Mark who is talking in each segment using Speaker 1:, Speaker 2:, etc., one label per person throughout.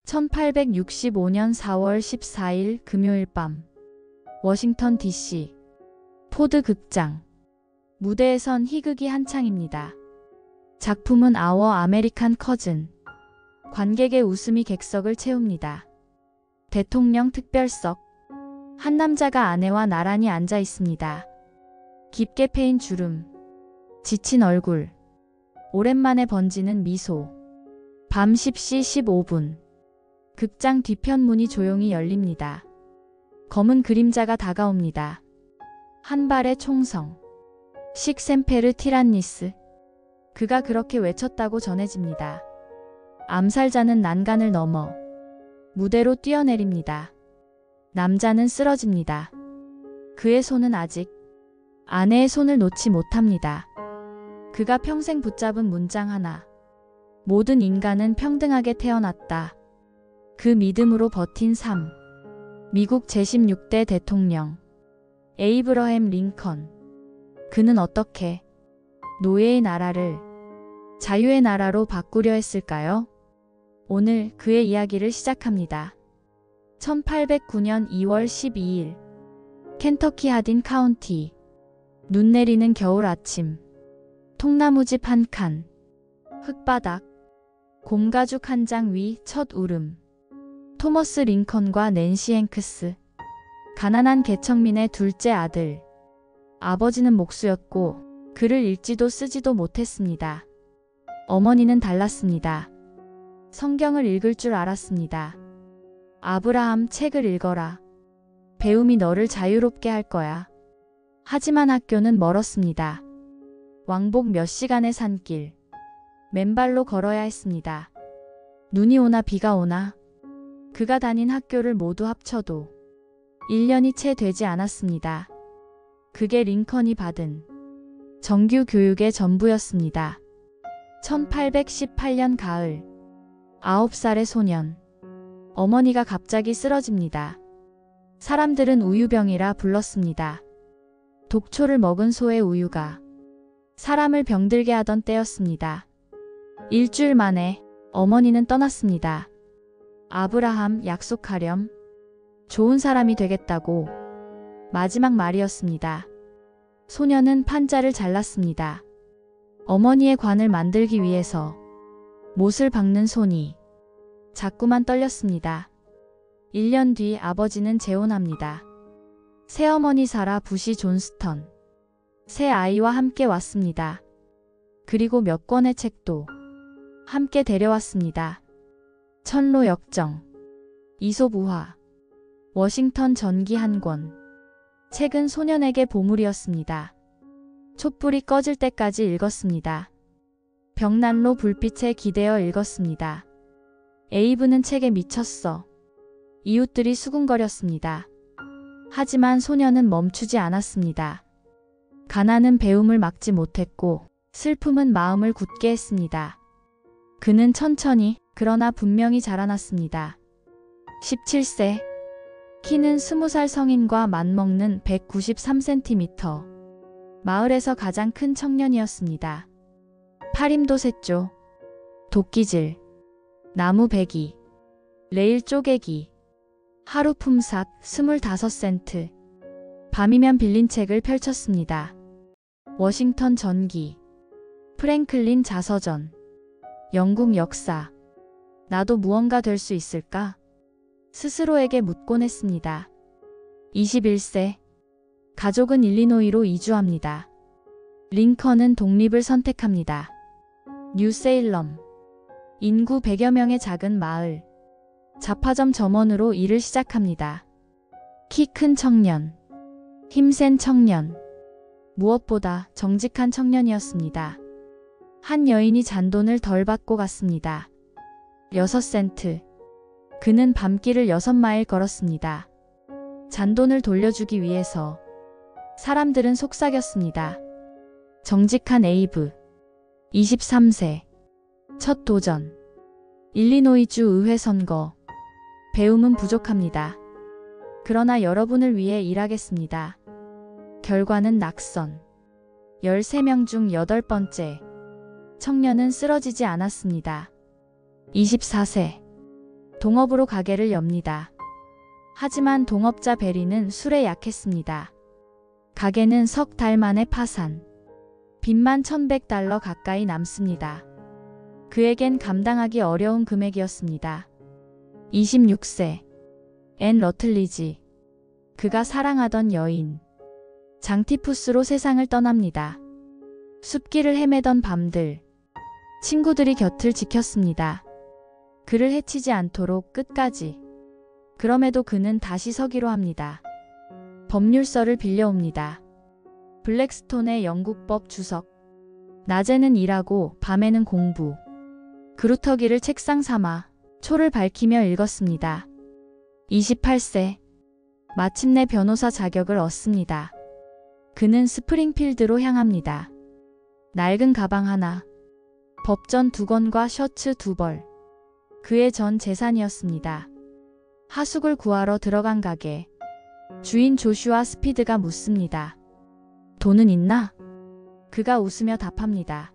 Speaker 1: 1865년 4월 14일 금요일 밤 워싱턴 DC 포드 극장 무대에선 희극이 한창입니다. 작품은 아워 아메리칸 커즌. 관객의 웃음이 객석을 채웁니다. 대통령 특별석. 한 남자가 아내와 나란히 앉아 있습니다. 깊게 패인 주름. 지친 얼굴. 오랜만에 번지는 미소. 밤 10시 15분. 극장 뒤편 문이 조용히 열립니다. 검은 그림자가 다가옵니다. 한 발의 총성. 식센페르 티란니스. 그가 그렇게 외쳤다고 전해집니다. 암살자는 난간을 넘어 무대로 뛰어내립니다. 남자는 쓰러집니다. 그의 손은 아직 아내의 손을 놓지 못합니다. 그가 평생 붙잡은 문장 하나. 모든 인간은 평등하게 태어났다. 그 믿음으로 버틴 삶. 미국 제16대 대통령 에이브러햄 링컨. 그는 어떻게 노예의 나라를 자유의 나라로 바꾸려 했을까요? 오늘 그의 이야기를 시작합니다. 1809년 2월 12일 켄터키 하딘 카운티. 눈 내리는 겨울 아침. 통나무집 한 칸. 흙바닥. 곰가죽 한 장 위 첫 울음. 토머스 링컨과 낸시 행크스. 가난한 개척민의 둘째 아들. 아버지는 목수였고 글을 읽지도 쓰지도 못했습니다. 어머니는 달랐습니다. 성경을 읽을 줄 알았습니다. 아브라함, 책을 읽어라. 배움이 너를 자유롭게 할 거야. 하지만 학교는 멀었습니다. 왕복 몇 시간의 산길. 맨발로 걸어야 했습니다. 눈이 오나 비가 오나. 그가 다닌 학교를 모두 합쳐도 1년이 채 되지 않았습니다. 그게 링컨이 받은 정규 교육의 전부였습니다. 1818년 가을. 9살의 소년. 어머니가 갑자기 쓰러집니다. 사람들은 우유병이라 불렀습니다. 독초를 먹은 소의 우유가 사람을 병들게 하던 때였습니다. 일주일 만에 어머니는 떠났습니다. 아브라함, 약속하렴. 좋은 사람이 되겠다고. 마지막 말이었습니다. 소녀는 판자를 잘랐습니다. 어머니의 관을 만들기 위해서. 못을 박는 손이 자꾸만 떨렸습니다. 1년 뒤 아버지는 재혼합니다. 새어머니 사라 부시 존스턴. 새 아이와 함께 왔습니다. 그리고 몇 권의 책도 함께 데려왔습니다. 천로 역정. 이솝 우화. 워싱턴 전기 한 권. 책은 소년에게 보물이었습니다. 촛불이 꺼질 때까지 읽었습니다. 벽난로 불빛에 기대어 읽었습니다. 에이브는 책에 미쳤어. 이웃들이 수군거렸습니다. 하지만 소년은 멈추지 않았습니다. 가난은 배움을 막지 못했고 슬픔은 마음을 굳게 했습니다. 그는 천천히 그러나 분명히 자라났습니다. 17세. 키는 20살 성인과 맞먹는 193cm. 마을에서 가장 큰 청년이었습니다. 팔힘도 셌죠. 도끼질. 나무 베기. 레일 쪼개기. 하루 품삯 25센트. 밤이면 빌린 책을 펼쳤습니다. 워싱턴 전기. 프랭클린 자서전. 영국 역사. 나도 무언가 될 수 있을까? 스스로에게 묻곤 했습니다. 21세. 가족은 일리노이로 이주합니다. 링컨은 독립을 선택합니다. 뉴세일럼. 인구 100여 명의 작은 마을. 잡화점 점원으로 일을 시작합니다. 키 큰 청년. 힘센 청년. 무엇보다 정직한 청년이었습니다. 한 여인이 잔돈을 덜 받고 갔습니다. 6센트. 그는 밤길을 6마일 걸었습니다. 잔돈을 돌려주기 위해서. 사람들은 속삭였습니다. 정직한 에이브. 23세. 첫 도전. 일리노이주 의회 선거. 배움은 부족합니다. 그러나 여러분을 위해 일하겠습니다. 결과는 낙선. 13명 중 8번째. 청년은 쓰러지지 않았습니다. 24세. 동업으로 가게를 엽니다. 하지만 동업자 베리는 술에 약했습니다. 가게는 석 달 만에 파산. 빚만 $1,100 가까이 남습니다. 그에겐 감당하기 어려운 금액이었습니다. 26세. 앤 러틀리지. 그가 사랑하던 여인. 장티푸스로 세상을 떠납니다. 숲길을 헤매던 밤들. 친구들이 곁을 지켰습니다. 그를 해치지 않도록 끝까지. 그럼에도 그는 다시 서기로 합니다. 법률서를 빌려옵니다. 블랙스톤의 영국법 주석. 낮에는 일하고 밤에는 공부. 그루터기를 책상 삼아 초를 밝히며 읽었습니다. 28세. 마침내 변호사 자격을 얻습니다. 그는 스프링필드로 향합니다. 낡은 가방 하나, 법전 2권과 셔츠 2벌. 그의 전 재산이었습니다. 하숙을 구하러 들어간 가게. 주인 조슈아 스피드가 묻습니다. 돈은 있나? 그가 웃으며 답합니다.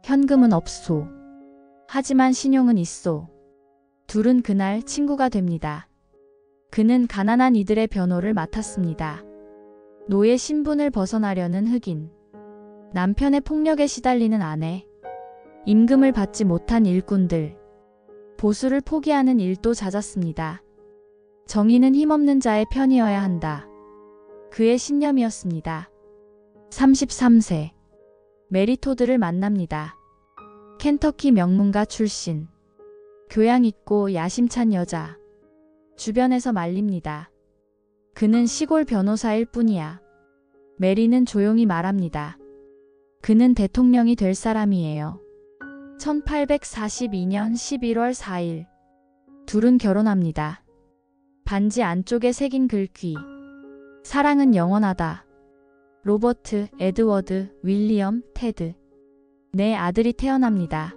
Speaker 1: 현금은 없소. 하지만 신용은 있소. 둘은 그날 친구가 됩니다. 그는 가난한 이들의 변호를 맡았습니다. 노예 신분을 벗어나려는 흑인. 남편의 폭력에 시달리는 아내. 임금을 받지 못한 일꾼들. 보수를 포기하는 일도 잦았습니다. 정의는 힘없는 자의 편이어야 한다. 그의 신념이었습니다. 33세. 메리 토드를 만납니다. 켄터키 명문가 출신. 교양 있고 야심찬 여자. 주변에서 말립니다. 그는 시골 변호사일 뿐이야. 메리는 조용히 말합니다. 그는 대통령이 될 사람이에요. 1842년 11월 4일. 둘은 결혼합니다. 반지 안쪽에 새긴 글귀. 사랑은 영원하다. 로버트, 에드워드, 윌리엄, 테드. 네 아들이 태어납니다.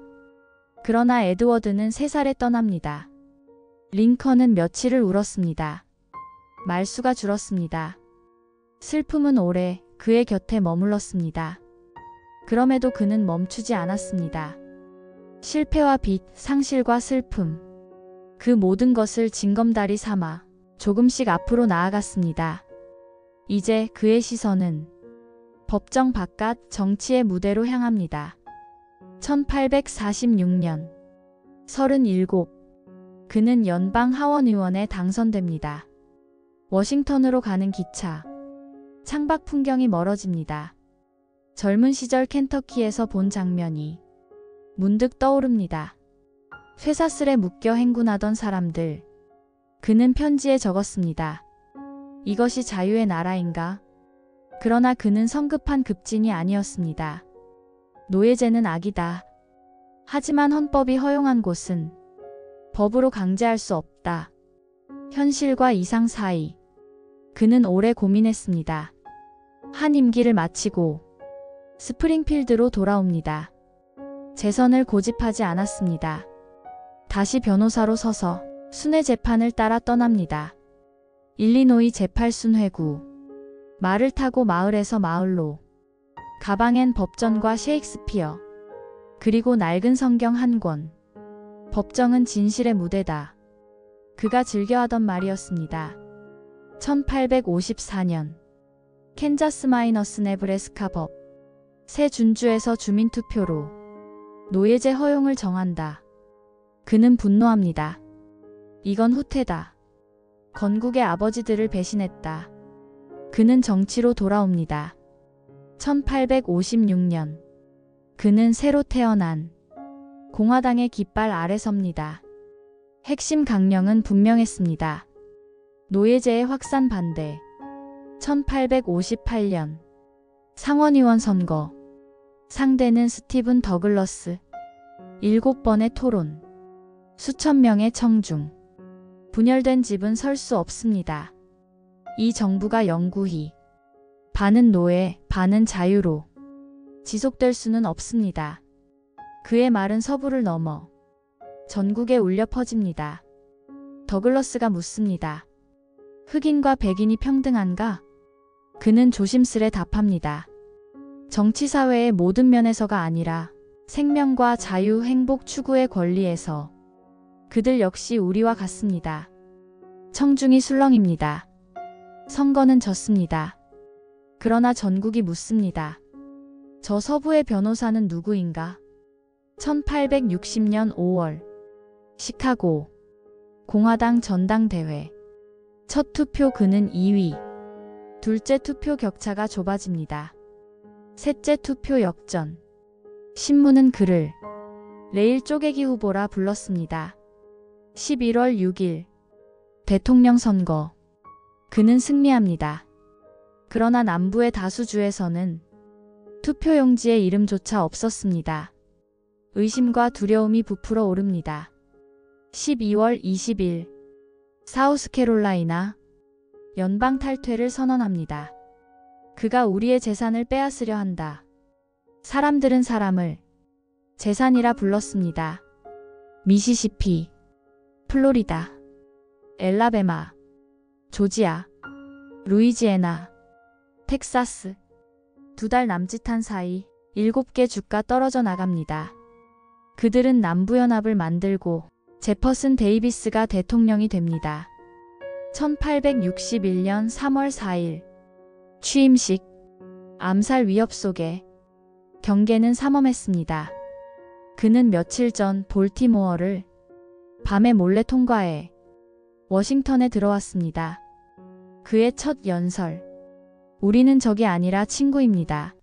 Speaker 1: 그러나 에드워드는 3살에 떠납니다. 링컨은 며칠을 울었습니다. 말수가 줄었습니다. 슬픔은 오래 그의 곁에 머물렀습니다. 그럼에도 그는 멈추지 않았습니다. 실패와 빚, 상실과 슬픔. 그 모든 것을 징검다리 삼아 조금씩 앞으로 나아갔습니다. 이제 그의 시선은 법정 바깥 정치의 무대로 향합니다. 1846년 37. 그는 연방 하원의원에 당선됩니다. 워싱턴으로 가는 기차. 창밖 풍경이 멀어집니다. 젊은 시절 켄터키에서 본 장면이 문득 떠오릅니다. 쇠사슬에 묶여 행군하던 사람들. 그는 편지에 적었습니다. 이것이 자유의 나라인가? 그러나 그는 성급한 급진이 아니었습니다. 노예제는 악이다. 하지만 헌법이 허용한 곳은 법으로 강제할 수 없다. 현실과 이상 사이. 그는 오래 고민했습니다. 한 임기를 마치고 스프링필드로 돌아옵니다. 재선을 고집하지 않았습니다. 다시 변호사로 서서 순회 재판을 따라 떠납니다. 일리노이 제8순회구. 말을 타고 마을에서 마을로. 가방엔 법전과 셰익스피어. 그리고 낡은 성경 한 권. 법정은 진실의 무대다. 그가 즐겨하던 말이었습니다. 1854년. 캔자스 마이너스 네브래스카 법. 새 준주에서 주민투표로 노예제 허용을 정한다. 그는 분노합니다. 이건 후퇴다. 건국의 아버지들을 배신했다. 그는 정치로 돌아옵니다. 1856년. 그는 새로 태어난 공화당의 깃발 아래 섭니다. 핵심 강령은 분명했습니다. 노예제의 확산 반대. 1858년. 상원의원 선거. 상대는 스티븐 더글러스. 7번의 토론. 수천 명의 청중. 분열된 집은 설 수 없습니다. 이 정부가 영구히 반은 노예, 반은 자유로 지속될 수는 없습니다. 그의 말은 서부를 넘어 전국에 울려 퍼집니다. 더글러스가 묻습니다. 흑인과 백인이 평등한가? 그는 조심스레 답합니다. 정치사회의 모든 면에서가 아니라 생명과 자유, 행복 추구의 권리에서. 그들 역시 우리와 같습니다. 청중이 술렁입니다. 선거는 졌습니다. 그러나 전국이 묻습니다. 저 서부의 변호사는 누구인가? 1860년 5월 시카고 공화당 전당대회 첫 투표 그는 2위. 둘째 투표 격차가 좁아집니다. 셋째 투표 역전. 신문은 그를 레일 쪼개기 후보라 불렀습니다. 11월 6일 대통령 선거. 그는 승리합니다. 그러나 남부의 다수주에서는 투표용지에 이름조차 없었습니다. 의심과 두려움이 부풀어 오릅니다. 12월 20일 사우스캐롤라이나 연방 탈퇴를 선언합니다. 그가 우리의 재산을 빼앗으려 한다. 사람들은 사람을 재산이라 불렀습니다. 미시시피, 플로리다, 엘라베마, 조지아, 루이지애나, 텍사스. 2달 남짓한 사이 7개 주가 떨어져 나갑니다. 그들은 남부연합을 만들고 제퍼슨 데이비스가 대통령이 됩니다. 1861년 3월 4일 취임식. 암살 위협 속에 경계는 삼엄했습니다. 그는 며칠 전 볼티모어를 밤에 몰래 통과해 워싱턴에 들어왔습니다. 그의 첫 연설. 우리는 적이 아니라 친구입니다.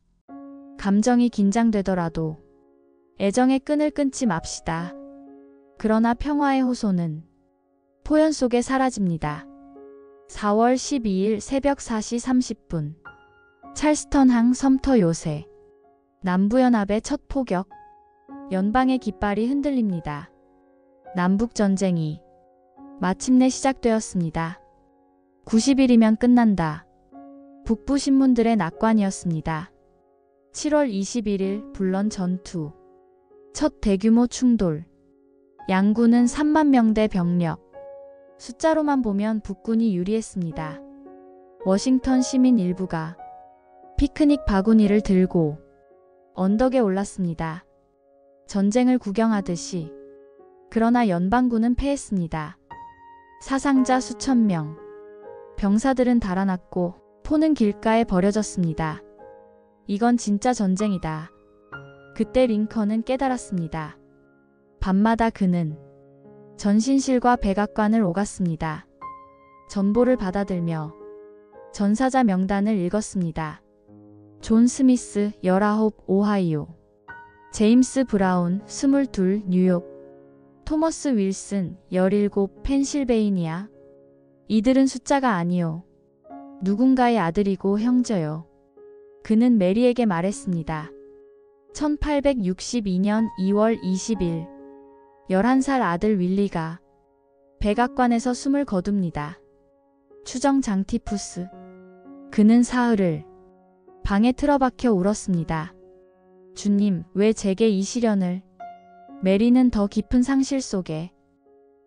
Speaker 1: 감정이 긴장되더라도 애정의 끈을 끊지 맙시다. 그러나 평화의 호소는 포연 속에 사라집니다. 4월 12일 새벽 4시 30분 찰스턴항 섬터 요새. 남부연합의 첫 포격. 연방의 깃발이 흔들립니다. 남북전쟁이 마침내 시작되었습니다. 90일이면 끝난다. 북부 신문들의 낙관이었습니다. 7월 21일 불런 전투. 첫 대규모 충돌. 양군은 3만 명대 병력. 숫자로만 보면 북군이 유리했습니다. 워싱턴 시민 일부가 피크닉 바구니를 들고 언덕에 올랐습니다. 전쟁을 구경하듯이. 그러나 연방군은 패했습니다. 사상자 수천 명. 병사들은 달아났고 포는 길가에 버려졌습니다. 이건 진짜 전쟁이다. 그때 링컨은 깨달았습니다. 밤마다 그는 전신실과 백악관을 오갔습니다. 전보를 받아들며 전사자 명단을 읽었습니다. 존 스미스 19 오하이오, 제임스 브라운 22 뉴욕, 토머스 윌슨 17 펜실베이니아. 이들은 숫자가 아니요. 누군가의 아들이고 형제요. 그는 메리에게 말했습니다. 1862년 2월 20일 11살 아들 윌리가 백악관에서 숨을 거둡니다. 추정 장티푸스. 그는 사흘을 방에 틀어박혀 울었습니다. 주님, 왜 제게 이 시련을? 메리는 더 깊은 상실 속에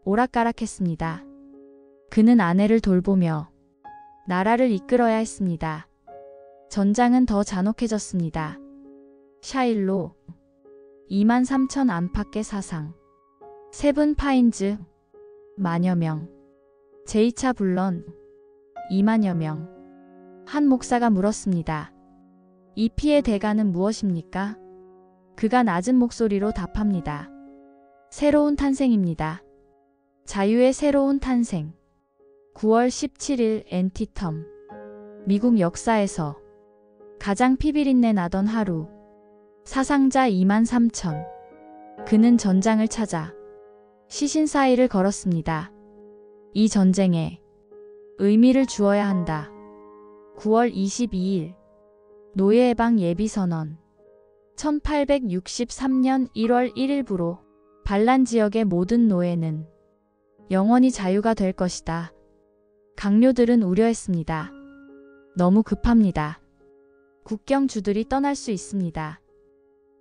Speaker 1: 오락가락했습니다. 그는 아내를 돌보며 나라를 이끌어야 했습니다. 전장은 더 잔혹해졌습니다. 샤일로 23,000 안팎의 사상. 세븐 파인즈 10,000여 명. 제2차 불런 20,000여 명. 한 목사가 물었습니다. 이 피해 대가는 무엇입니까? 그가 낮은 목소리로 답합니다. 새로운 탄생입니다. 자유의 새로운 탄생. 9월 17일 엔티텀. 미국 역사에서 가장 피비린내 나던 하루. 사상자 23,000. 그는 전장을 찾아 시신사의를 걸었습니다. 이 전쟁에 의미를 주어야 한다. 9월 22일 노예해방 예비선언. 1863년 1월 1일부로 반란 지역의 모든 노예는 영원히 자유가 될 것이다. 강료들은 우려했습니다. 너무 급합니다. 국경주들이 떠날 수 있습니다.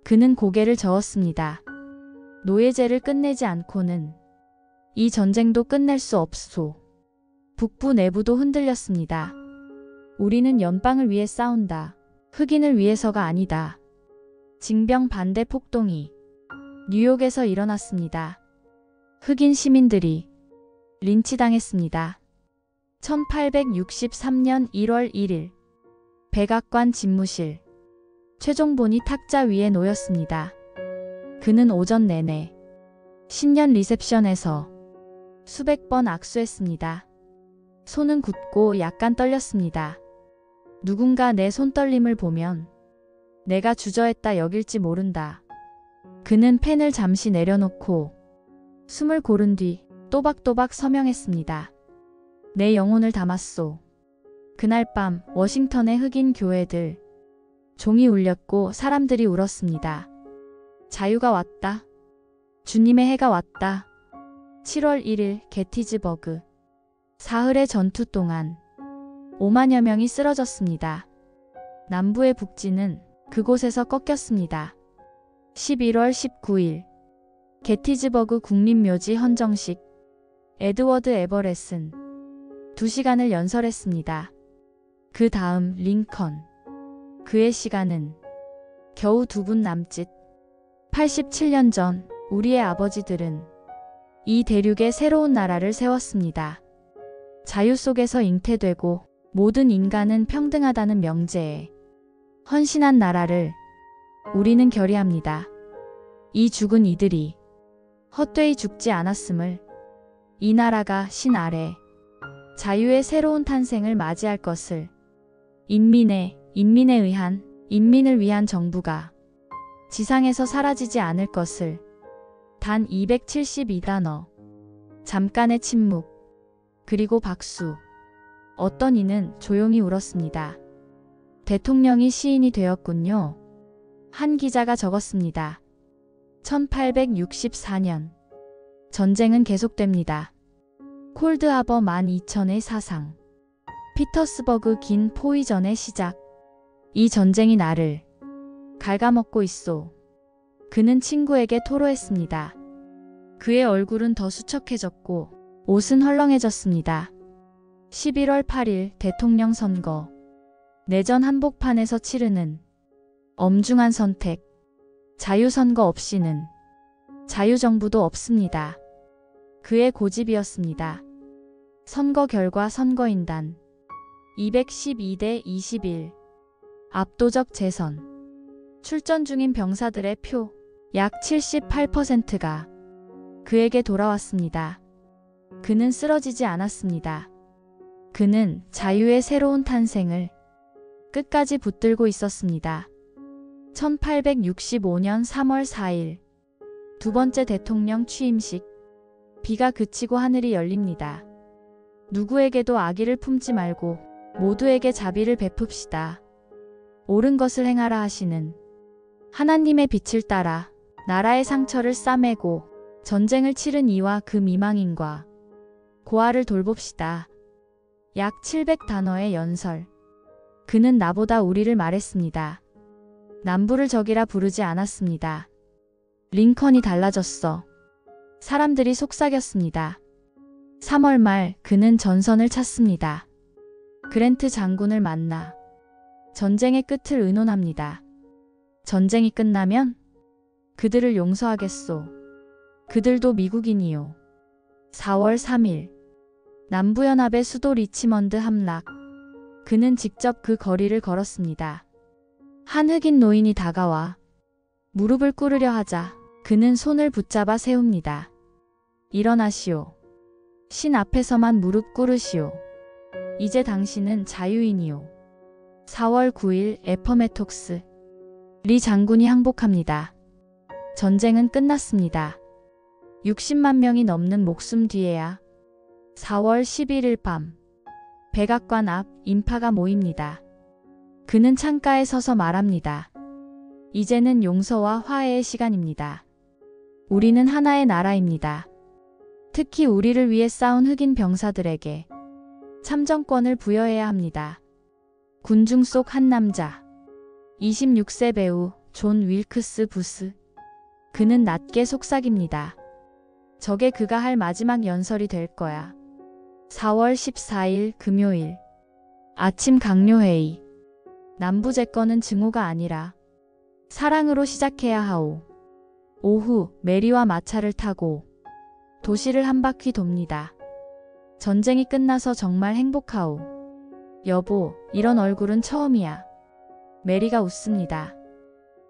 Speaker 1: 그는 고개를 저었습니다. 노예제를 끝내지 않고는 이 전쟁도 끝낼 수 없소. 북부 내부도 흔들렸습니다. 우리는 연방을 위해 싸운다. 흑인을 위해서가 아니다. 징병 반대 폭동이 뉴욕에서 일어났습니다. 흑인 시민들이 린치당했습니다. 1863년 1월 1일 백악관 집무실. 최종본이 탁자 위에 놓였습니다. 그는 오전 내내 신년 리셉션에서 수백 번 악수했습니다. 손은 굳고 약간 떨렸습니다. 누군가 내 손떨림을 보면 내가 주저했다 여길지 모른다. 그는 펜을 잠시 내려놓고 숨을 고른 뒤 또박또박 서명했습니다. 내 영혼을 담았소. 그날 밤 워싱턴의 흑인 교회들 종이 울렸고 사람들이 울었습니다. 자유가 왔다. 주님의 해가 왔다. 7월 1일 게티즈버그. 사흘의 전투 동안 5만여 명이 쓰러졌습니다. 남부의 북진은 그곳에서 꺾였습니다. 11월 19일 게티즈버그 국립묘지 헌정식. 에드워드 에버렛은 2시간을 연설했습니다. 그 다음 링컨. 그의 시간은 겨우 2분 남짓. 87년 전 우리의 아버지들은 이 대륙에 새로운 나라를 세웠습니다. 자유 속에서 잉태되고 모든 인간은 평등하다는 명제에 헌신한 나라를 우리는 결의합니다. 이 죽은 이들이 헛되이 죽지 않았음을, 이 나라가 신 아래 자유의 새로운 탄생을 맞이할 것을, 인민에 의한, 인민을 위한 정부가 지상에서 사라지지 않을 것을. 단 272단어. 잠깐의 침묵. 그리고 박수. 어떤 이는 조용히 울었습니다. 대통령이 시인이 되었군요. 한 기자가 적었습니다. 1864년. 전쟁은 계속됩니다. 콜드하버 12,000의 사상. 피터스버그 긴 포위전의 시작. 이 전쟁이 나를 갉아먹고 있소. 그는 친구에게 토로했습니다. 그의 얼굴은 더 수척해졌고 옷은 헐렁해졌습니다. 11월 8일 대통령 선거. 내전 한복판에서 치르는 엄중한 선택. 자유선거 없이는 자유정부도 없습니다. 그의 고집이었습니다. 선거 결과 선거인단 212대 21. 압도적 재선. 출전 중인 병사들의 표 약 78%가 그에게 돌아왔습니다. 그는 쓰러지지 않았습니다. 그는 자유의 새로운 탄생을 끝까지 붙들고 있었습니다. 1865년 3월 4일. 두 번째 대통령 취임식. 비가 그치고 하늘이 열립니다. 누구에게도 악의를 품지 말고 모두에게 자비를 베풉시다. 옳은 것을 행하라 하시는 하나님의 빛을 따라 나라의 상처를 싸매고 전쟁을 치른 이와 그 미망인과 고아를 돌봅시다. 약 700단어의 연설. 그는 나보다 우리를 말했습니다. 남부를 적이라 부르지 않았습니다. 링컨이 달라졌어. 사람들이 속삭였습니다. 3월 말 그는 전선을 찾습니다. 그랜트 장군을 만나 전쟁의 끝을 의논합니다. 전쟁이 끝나면 그들을 용서하겠소. 그들도 미국인이요. 4월 3일. 남부연합의 수도 리치먼드 함락. 그는 직접 그 거리를 걸었습니다. 한 흑인 노인이 다가와 무릎을 꿇으려 하자 그는 손을 붙잡아 세웁니다. 일어나시오. 신 앞에서만 무릎 꿇으시오. 이제 당신은 자유인이요. 4월 9일 애퍼메톡스. 리 장군이 항복합니다. 전쟁은 끝났습니다. 60만 명이 넘는 목숨 뒤에야. 4월 11일 밤. 백악관 앞 인파가 모입니다. 그는 창가에 서서 말합니다. 이제는 용서와 화해의 시간입니다. 우리는 하나의 나라입니다. 특히 우리를 위해 싸운 흑인 병사들에게 참정권을 부여해야 합니다. 군중 속 한 남자. 26세 배우 존 윌크스 부스. 그는 낮게 속삭입니다. 저게 그가 할 마지막 연설이 될 거야. 4월 14일 금요일. 아침 강요회의. 남부재건은 증오가 아니라 사랑으로 시작해야 하오. 오후 메리와 마차를 타고 도시를 한 바퀴 돕니다. 전쟁이 끝나서 정말 행복하오. 여보, 이런 얼굴은 처음이야. 메리가 웃습니다.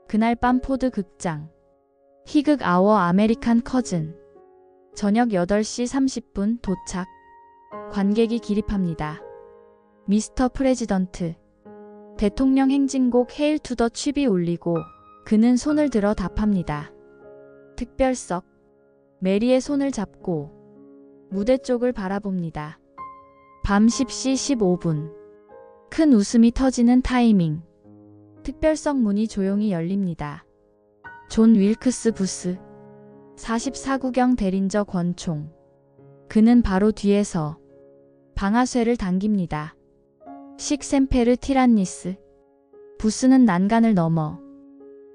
Speaker 1: 그날 밤 포드 극장. 희극 아워 아메리칸 커즌. 저녁 8시 30분 도착. 관객이 기립합니다. 미스터 프레지던트. 대통령 행진곡 헤일 투 더 취비 울리고 그는 손을 들어 답합니다. 특별석. 메리의 손을 잡고 무대 쪽을 바라봅니다. 밤 10시 15분. 큰 웃음이 터지는 타이밍. 특별석 문이 조용히 열립니다. 존 윌크스 부스. 44구경 대린저 권총. 그는 바로 뒤에서 방아쇠를 당깁니다. 식센페르 티란니스. 부스는 난간을 넘어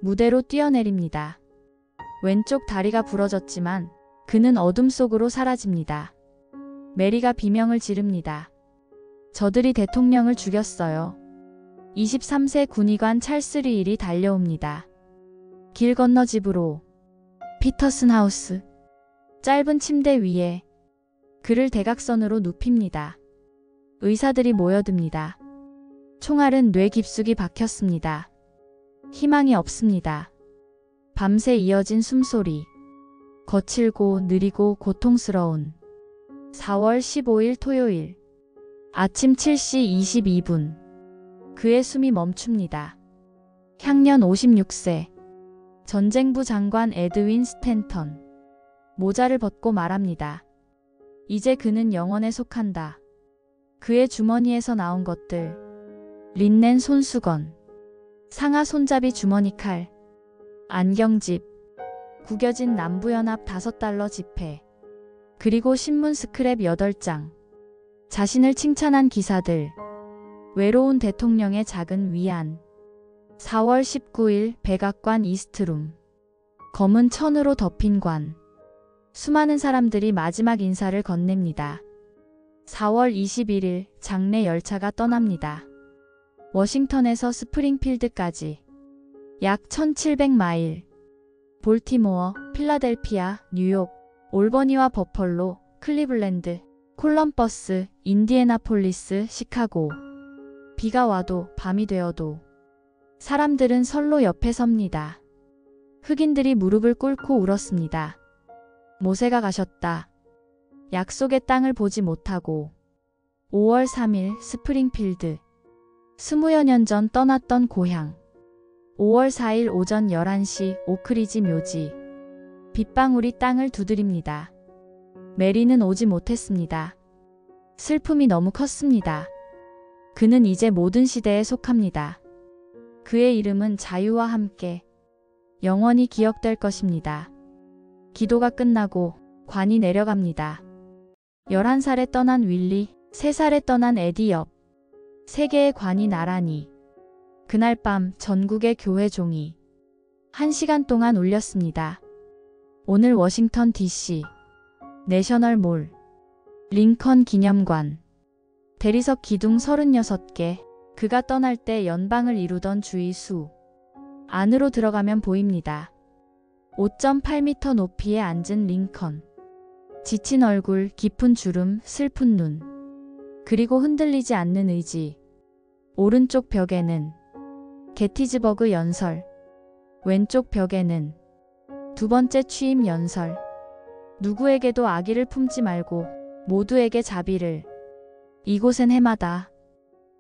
Speaker 1: 무대로 뛰어내립니다. 왼쪽 다리가 부러졌지만 그는 어둠 속으로 사라집니다. 메리가 비명을 지릅니다. 저들이 대통령을 죽였어요. 23세 군의관 찰스 리일이 달려옵니다. 길 건너 집으로. 피터슨 하우스. 짧은 침대 위에 그를 대각선으로 눕힙니다. 의사들이 모여듭니다. 총알은 뇌 깊숙이 박혔습니다. 희망이 없습니다. 밤새 이어진 숨소리. 거칠고 느리고 고통스러운. 4월 15일 토요일. 아침 7시 22분. 그의 숨이 멈춥니다. 향년 56세. 전쟁부 장관 에드윈 스탠턴. 모자를 벗고 말합니다. 이제 그는 영원에 속한다. 그의 주머니에서 나온 것들. 린넨 손수건. 상하 손잡이 주머니 칼. 안경집. 구겨진 남부연합 $5 지폐. 그리고 신문 스크랩 8장. 자신을 칭찬한 기사들. 외로운 대통령의 작은 위안. 4월 19일 백악관 이스트룸. 검은 천으로 덮인 관. 수많은 사람들이 마지막 인사를 건넵니다. 4월 21일 장례 열차가 떠납니다. 워싱턴에서 스프링필드까지 약 1700마일. 볼티모어, 필라델피아, 뉴욕, 올버니와 버펄로, 클리블랜드, 콜럼버스, 인디애나폴리스, 시카고. 비가 와도 밤이 되어도 사람들은 선로 옆에 섭니다. 흑인들이 무릎을 꿇고 울었습니다. 모세가 가셨다. 약속의 땅을 보지 못하고. 5월 3일 스프링필드. 20여 년 전 떠났던 고향. 5월 4일 오전 11시 오크리지 묘지. 빗방울이 땅을 두드립니다. 메리는 오지 못했습니다. 슬픔이 너무 컸습니다. 그는 이제 모든 시대에 속합니다. 그의 이름은 자유와 함께 영원히 기억될 것입니다. 기도가 끝나고 관이 내려갑니다. 11살에 떠난 윌리, 3살에 떠난 에디 엽. 3개의 관이 나란히. 그날 밤 전국의 교회 종이 1시간 동안 울렸습니다. 오늘 워싱턴 DC. 내셔널몰. 링컨 기념관. 대리석 기둥 36개. 그가 떠날 때 연방을 이루던 주의 수. 안으로 들어가면 보입니다. 5.8m 높이에 앉은 링컨. 지친 얼굴, 깊은 주름, 슬픈 눈. 그리고 흔들리지 않는 의지. 오른쪽 벽에는 게티즈버그 연설. 왼쪽 벽에는 2번째 취임 연설. 누구에게도 악의를 품지 말고 모두에게 자비를. 이곳엔 해마다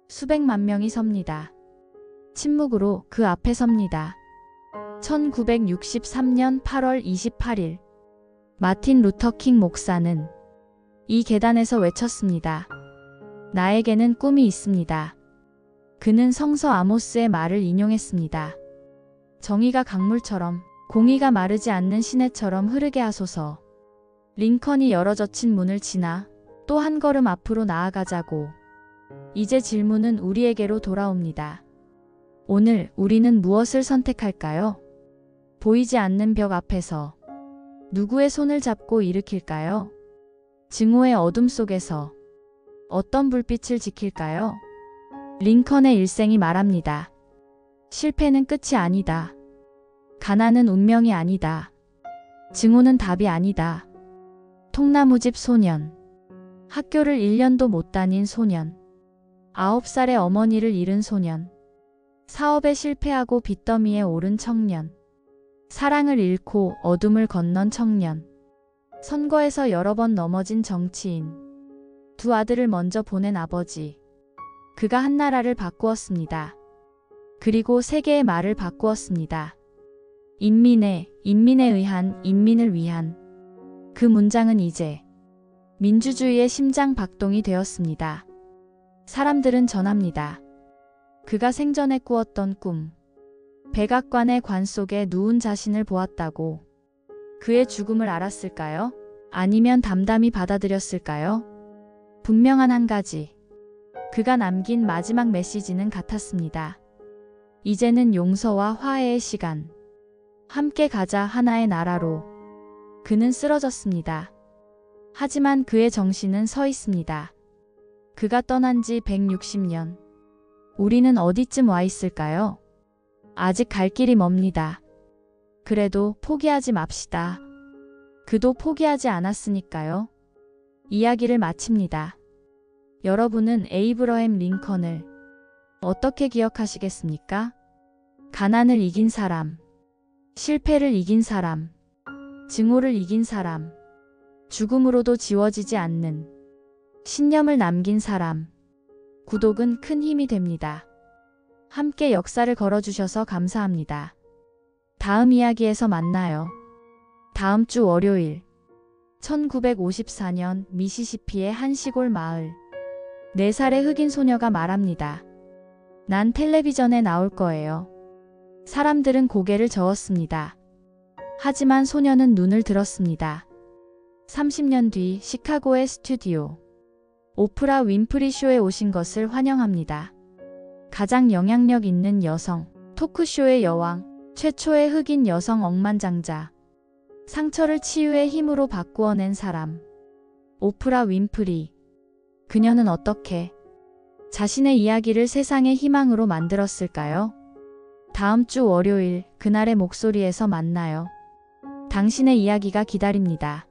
Speaker 1: 수백만 명이 섭니다. 침묵으로 그 앞에 섭니다. 1963년 8월 28일 마틴 루터 킹 목사는 이 계단에서 외쳤습니다. 나에게는 꿈이 있습니다. 그는 성서 아모스의 말을 인용했습니다. 정의가 강물처럼, 공의가 마르지 않는 시내처럼 흐르게 하소서. 링컨이 열어 젖힌 문을 지나 또 한 걸음 앞으로 나아가자고. 이제 질문은 우리에게로 돌아옵니다. 오늘 우리는 무엇을 선택할까요? 보이지 않는 벽 앞에서 누구의 손을 잡고 일으킬까요? 증오의 어둠 속에서 어떤 불빛을 지킬까요? 링컨의 일생이 말합니다. 실패는 끝이 아니다. 가난은 운명이 아니다. 증오는 답이 아니다. 통나무집 소년. 학교를 1년도 못 다닌 소년. 9살의 어머니를 잃은 소년. 사업에 실패하고 빚더미에 오른 청년. 사랑을 잃고 어둠을 건넌 청년. 선거에서 여러 번 넘어진 정치인. 두 아들을 먼저 보낸 아버지. 그가 한 나라를 바꾸었습니다. 그리고 세계의 말을 바꾸었습니다. 인민에 의한, 인민을 위한. 그 문장은 이제 민주주의의 심장 박동이 되었습니다. 사람들은 전합니다. 그가 생전에 꾸었던 꿈. 백악관의 관 속에 누운 자신을 보았다고. 그의 죽음을 알았을까요? 아니면 담담히 받아들였을까요? 분명한 한 가지. 그가 남긴 마지막 메시지는 같았습니다. 이제는 용서와 화해의 시간. 함께 가자 하나의 나라로. 그는 쓰러졌습니다. 하지만 그의 정신은 서 있습니다. 그가 떠난 지 160년. 우리는 어디쯤 와 있을까요? 아직 갈 길이 멉니다. 그래도 포기하지 맙시다. 그도 포기하지 않았으니까요. 이야기를 마칩니다. 여러분은 에이브러햄 링컨을 어떻게 기억하시겠습니까? 가난을 이긴 사람, 실패를 이긴 사람, 증오를 이긴 사람, 죽음으로도 지워지지 않는 신념을 남긴 사람. 구독은 큰 힘이 됩니다. 함께 역사를 걸어주셔서 감사합니다. 다음 이야기에서 만나요. 다음 주 월요일. 1954년 미시시피의 한 시골 마을. 4살의 흑인 소녀가 말합니다. 난 텔레비전에 나올 거예요. 사람들은 고개를 저었습니다. 하지만 소녀는 눈을 들었습니다. 30년 뒤 시카고의 스튜디오. 오프라 윈프리 쇼에 오신 것을 환영합니다. 가장 영향력 있는 여성, 토크쇼의 여왕, 최초의 흑인 여성 억만장자. 상처를 치유의 힘으로 바꾸어낸 사람. 오프라 윈프리. 그녀는 어떻게 자신의 이야기를 세상의 희망으로 만들었을까요? 다음 주 월요일 그날의 목소리에서 만나요. 당신의 이야기가 기다립니다.